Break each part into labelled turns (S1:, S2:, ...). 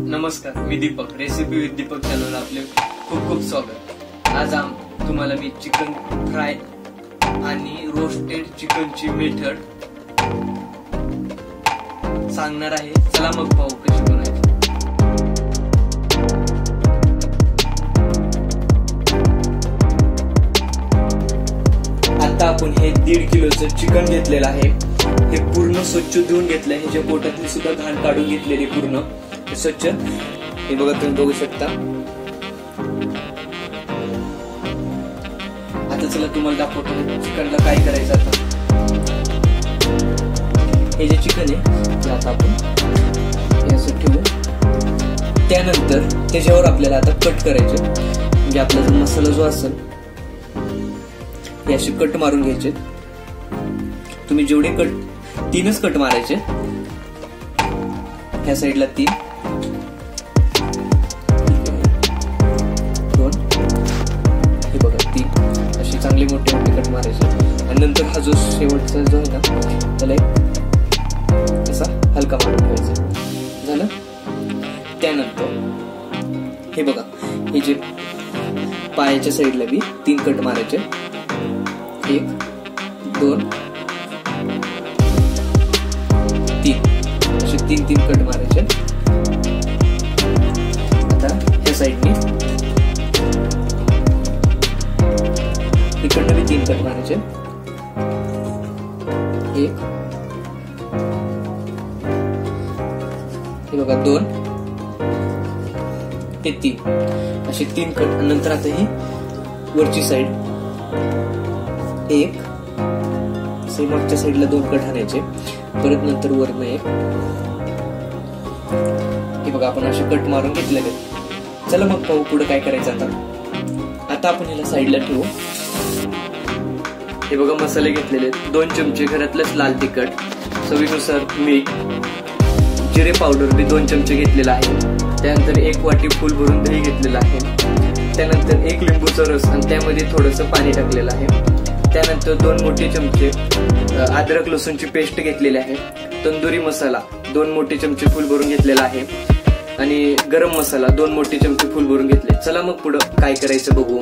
S1: नमस्कार, मी Deepak. Recipe with Deepak चॅनलला आपले खूप खूप स्वागत. आज तुम्हाला मी चिकन फ्राय आणि रोस्टेड चिकनची मेथड सांगणार आहे. चला मग पाहू कशी बनवायची. आता आपण हे 1.5 किलोचं चिकन घेतलेलं आहे. हे पूर्ण स्वच्छ धुवून घेतलंय. ह्याच्या पोटातली सुद्धा घाण काढून घेतलेली पूर्ण स्वच्छ. हे बघा, तुम्ही बघू शकता. आता चला तुम्हाला दाखवतो चिकनला काय करायचं. आता हे जे चिकन आहे ते आता आपण असं ठेवू. त्यानंतर त्याच्यावर आपल्याला आता कट करायचे. म्हणजे आपला जो मसाला जो असेल हे असे कट मारून घ्यायचे. तुम्ही जेवढे कट 3च कट मारायचे. ह्या साईडला 3, 2, हे बघा 3 अशी चांगली मोठे मोठे कट मारायचे. आणि नंतर हा जो शेवटचा जो आहे ना त्याला असा हलका मारून ठेवायचा. झालं. त्यानंतर हे बघा, हे जे पायाच्या साईडला बी 3 कट मारायचे. 1, 2, 3 असे 3 कट मारायचे. आता या साईडने इकडनं बी 3 कट मारायचे. 1, हे बघा 2 ते 3 असे 3 कट. नंतर आता ही वरची साईड 1, मागच्या साईडला 2 कट आणायचे. परत नंतर वरनं 1. हे बघा, आपण असे कट मारून घेतलेले. चला मग पाहू पुढे काय करायचं. आता आपण ह्याला साईडला ठेवू. हे बघा, मसाले घेतलेले 2 चमचे घरातलंच लाल तिखट, चवीनुसार मीठ, जिरे पावडर बी 2 चमचे घेतलेला आहे. त्यानंतर 1 वाटी फुल भरून दही घेतलेलं आहे. त्यानंतर 1 लिंबूचा रस आणि त्यामध्ये थोडंसं पाणी टाकलेलं आहे. त्यानंतर 2 मोठे चमचे अद्रक लसूणची पेस्ट घेतलेली आहे. तंदुरी मसाला 2 मोठे चमचे फुल भरून घेतलेला आहे. आणि गरम मसाला 2 मोठे चमचे फुल भरून घेतले. चला मग पुढं काय करायचं बघू.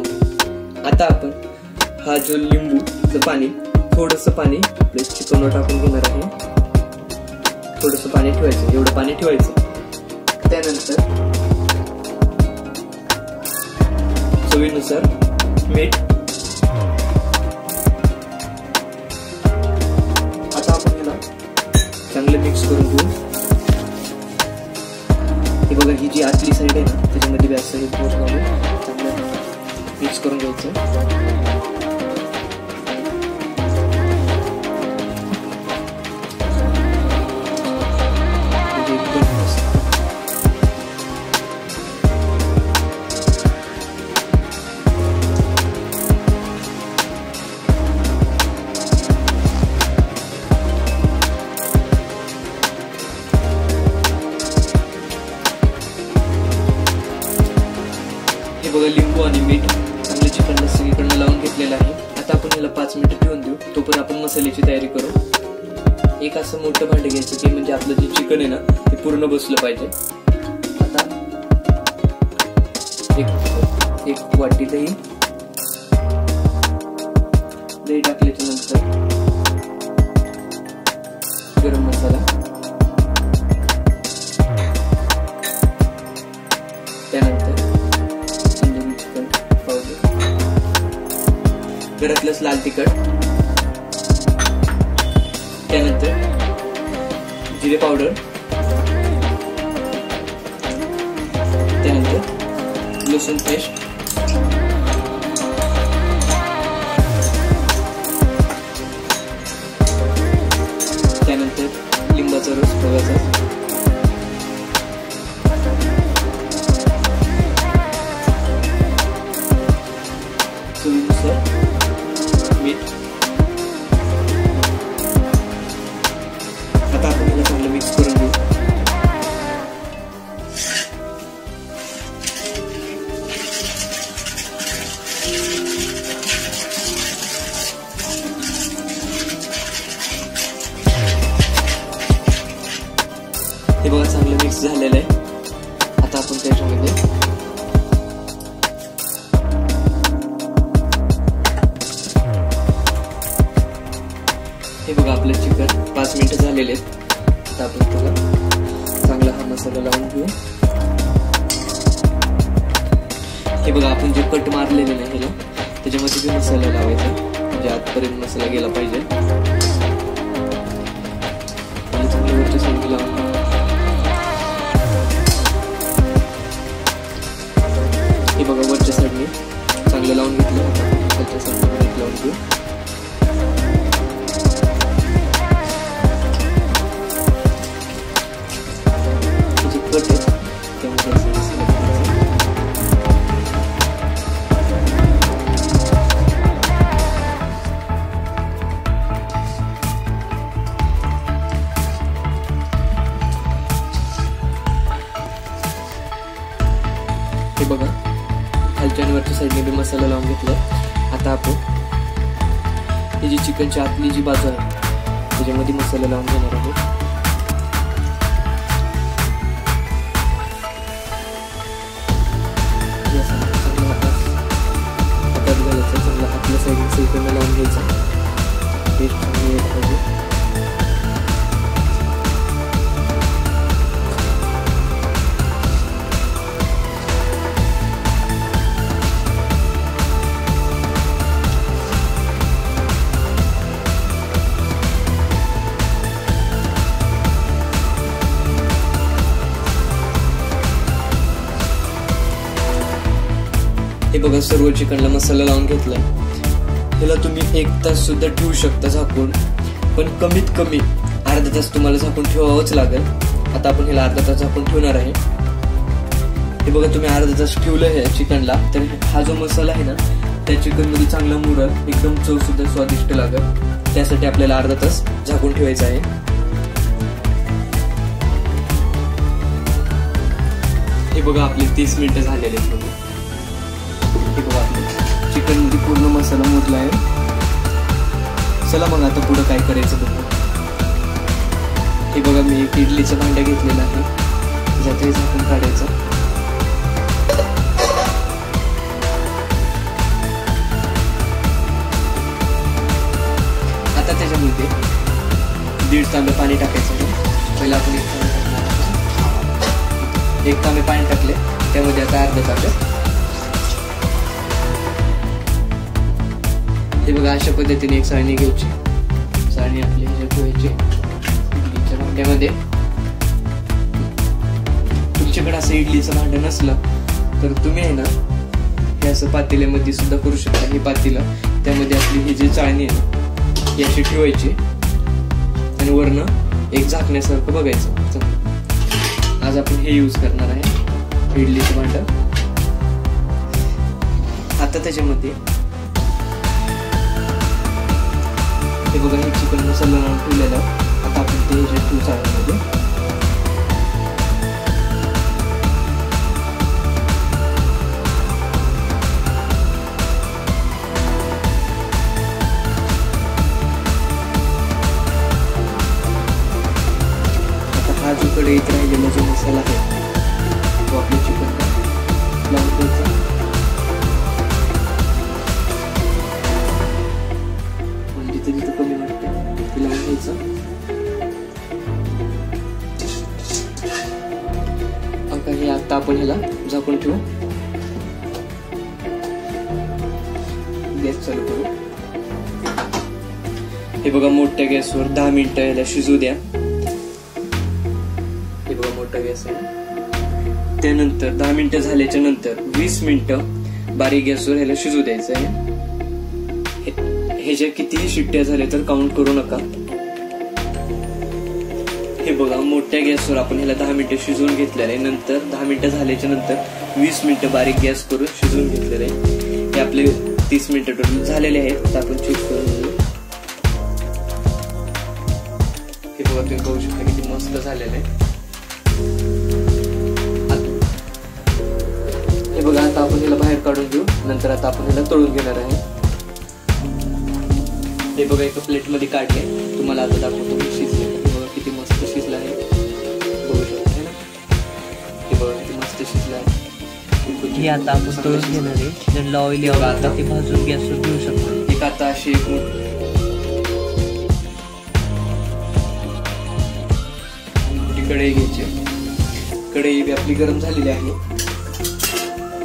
S1: आता आपण हा जो लिंबूचं पाणी, थोडंसं पाणी आपल्या चिकनवर टाकून घेणार आहे. थोडंसं पाणी ठेवायचं, एवढं पाणी ठेवायचं. त्यानंतर चवीनुसार मीठ. चांगलं मिक्स करून घेऊ. हे बघा, ही जी आतली साईड आहे ना त्याच्यामध्ये बी असं हे चांगलं मिक्स करून घ्यायचं. बघा, लिंबू आणि मीठ चांगलं चिकनला सगळीकडनं लावून घेतलेलं आहे. आता आपण याला 5 मिनिटं ठेवून देऊ. तोपर्यंत आपण मसाल्याची तयारी करू. एक असं मोठं भांडं घ्यायचं की म्हणजे आपलं जे चिकन आहे ना ते पूर्ण बसलं पाहिजे. आता एक वाटी दही टाकल्याच्या नंतर गरम मसाला, त्यानंतर घरातलंच लाल तिखट, त्यानंतर जिरे पावडर, त्यानंतर लसूण पेस्ट, त्यानंतर लिंबाचा रस बघायचा. चवीनुसार मीठ. आता आपण याला चांगलं मिक्स करून घेऊ. हे बघा चांगलं मिक्स झालेलं आहे. आता आपण त्याच्यामध्ये हे बघा आपलं चिकन 5 मिनिटं झालेले आहेत. आता आपण त्याला चांगला हा मसाला लावून घेऊ. हे बघा आपण जे कट मारलेले नाही ह्याला त्याच्यामध्ये बी मसाला लावायचा, म्हणजे आतपर्यंत मसाला गेला पाहिजे. आणि चांगलं वरच्या साईडला लावून हे बघा वरच्या साईडने चांगलं लावून घेतलं. खालच्या साईडने लावून घेऊ. कट आहे त्यामध्ये हे बघा खालच्या आणि वरच्या साईडने बी मसाला लावून घेतला. आता आपण ही जी चिकनची आतली जी बाजू आहे त्याच्यामध्ये मसाला लावून घेणार आहोत. चांगला आपल्या साईडने लावून घ्यायचा. टेस्ट चांगली यायला पाहिजे. हे बघा सर्व चिकनला मसाला लावून घेतलाय. ह्याला तुम्ही 1 तास सुद्धा ठेवू शकता झाकून, पण कमीत कमी अर्धा तास तुम्हाला झाकून ठेवावंच लागेल. आता आपण ह्याला अर्धा तास झाकून ठेवणार आहे. हे बघा तुम्ही अर्धा तास ठेवलं हे चिकनला तर हा जो मसाला आहे ना त्या चिकन मध्ये चांगला मुरल, एकदम चव सुद्धा स्वादिष्ट लागेल. त्यासाठी आपल्याला अर्धा तास झाकून ठेवायचं आहे. हे बघा आपले 30 मिनिटं झालेले आहेत. हे बघा आपलं चिकन मध्ये पूर्ण मसाला मुरला आहे. चला मग आता पुढे काय करायचं बघू. हे बघा मी एक इडलीचं भांडं घेतलेलं आहे, ज्यात हे झाकण काढायचं. आता त्याच्यामध्ये 1.5 तांबे पाणी टाकायचं. पहिला आपण 1 तांबे पाणी टाकले, त्यामध्ये आता अर्धा तांबे. हे बघा अशा पद्धतीने एक चाळणी घ्यायची. चाळणी आपली ह्याच्यात ठेवायची इडलीच्या भांड्यामध्ये. तुमच्याकडे असं इडलीचं भांडं नसलं तर तुम्ही आहे ना हे असं पातेल्यामध्ये सुद्धा करू शकता. हे पातेलं त्यामध्ये आपली ही जी चाळणी आहे ही अशी ठेवायची आणि वरनं एक झाकण्यासारखं बघायचं. आज आपण हे यूज करणार आहे इडलीचं भांडं. आता त्याच्यामध्ये हे बघा हे चिकन मसाला लावून ठेवलेलं. आता आपण ते ह्याच्यात ठेवू चाळणीमध्ये. आता हा जो कढईत राहिलेला जो मसाला आहे तो आपल्या चिकनला लावून द्यायचा. जिथं कमी वाटतं तिथे लावून घ्यायचं. हे आता आपण ह्याला झाकून ठेवू. गॅस चालू करू. हे बघा मोठ्या गॅसवर 10 मिनिटं ह्याला शिजू द्या. हे बघा मोठा गॅस आहे. त्यानंतर 10 मिनिटं झाल्याच्या नंतर 20 मिनिटं बारीक गॅसवर ह्याला शिजू द्यायचं आहे. ह्याच्या कितीही शिट्ट्या झाल्या तर काउंट करू नका. हे बघा मोठ्या गॅसवर आपण ह्याला 10 मिनिटं शिजवून घेतलेलं आहे. नंतर 10 मिनिटं झाल्याच्या नंतर 20 मिनिटं बारीक गॅस करून शिजवून घेतलेलं आहे. हे आपले 30 मिनिटं टोटल झालेले आहेत. आता आपण चेक करून घेऊ. हे बघा तुम्ही बघू शकता किती मस्त झालेलं आहे. हे बघा आता आपण ह्याला बाहेर काढून घेऊ. नंतर आता आपण ह्याला तळून घेणार आहे. हे बघा एका प्लेट मध्ये काढले. तुम्हाला आता दाखवतो शिजले. हे बघा किती मस्त शिजलं आहे. बघू शकता ना. हे बघा किती मस्त मस्त शिजला आहे.
S2: हे आता आपण तळून घेणार आहे. ज्यांना ऑइली आवडतं ते भाजून गॅसवर घेऊ शकतो.
S1: एक आता अशी एक मोठी कढई घ्यायची. कढई आपली गरम झालेली आहे.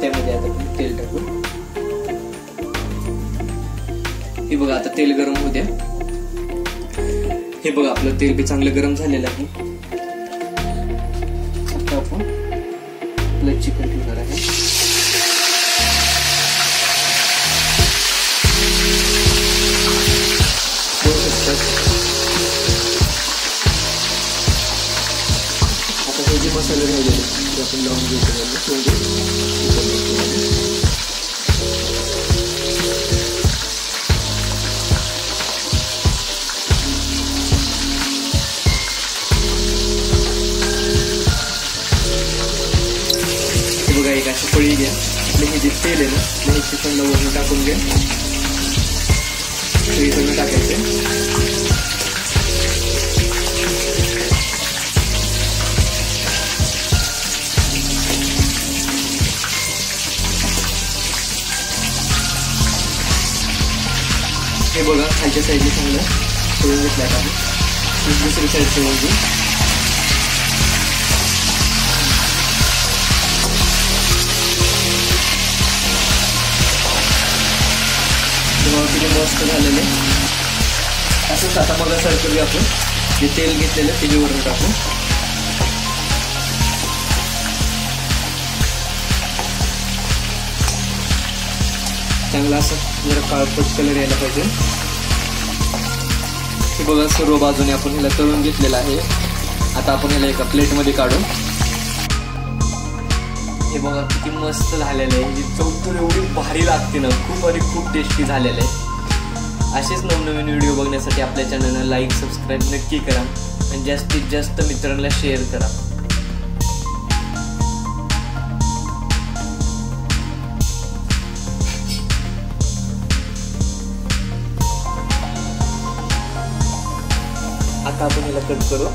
S1: त्यामध्ये आता आपण तेल टाकू. हे बघा आता तेल गरम होऊ द्या. हे बघा आपलं तेल बी चांगलं गरम झालेलं आहे. आता आपण आपलं चिकन ठेवणार आहे. आता हे जे मसाले राहिलेले ते आपण लावून घेऊ. बघा एक अशी पळी घ्या. आपलं हे जे तेल आहे ना हे चिकन वरून टाकून घ्या. सगळीकडनं टाकायचं. हे बघा खालच्या साईडने चांगलं करून घेतलं आहे आपण. दुसरी साईड करून घेऊ. किती मस्त झालेले. असंच आता मग सारखं आपण जे तेल घेतलेलं त्याच्यावरून टाकू. चांगला असं जरा काळपट कलर यायला पाहिजे. हे बघा सर्व बाजूने आपण ह्याला तळून घेतलेलं आहे. आता आपण ह्याला एका प्लेटमध्ये काढू. हे बघा किती मस्त झालेलं आहे. ही चव तर एवढी भारी लागते ना, खूप आणि खूप टेस्टी झालेलं आहे. असेच नवनवीन व्हिडिओ बघण्यासाठी आपल्या चॅनलला लाईक सबस्क्राईब नक्की करा आणि जास्तीत जास्त मित्रांना शेअर करा. आता आपण ह्याला कट करू.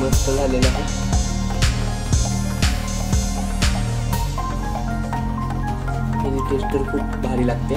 S1: मस्त झालेलं आहे. टेस्ट तर खूप भारी लागते.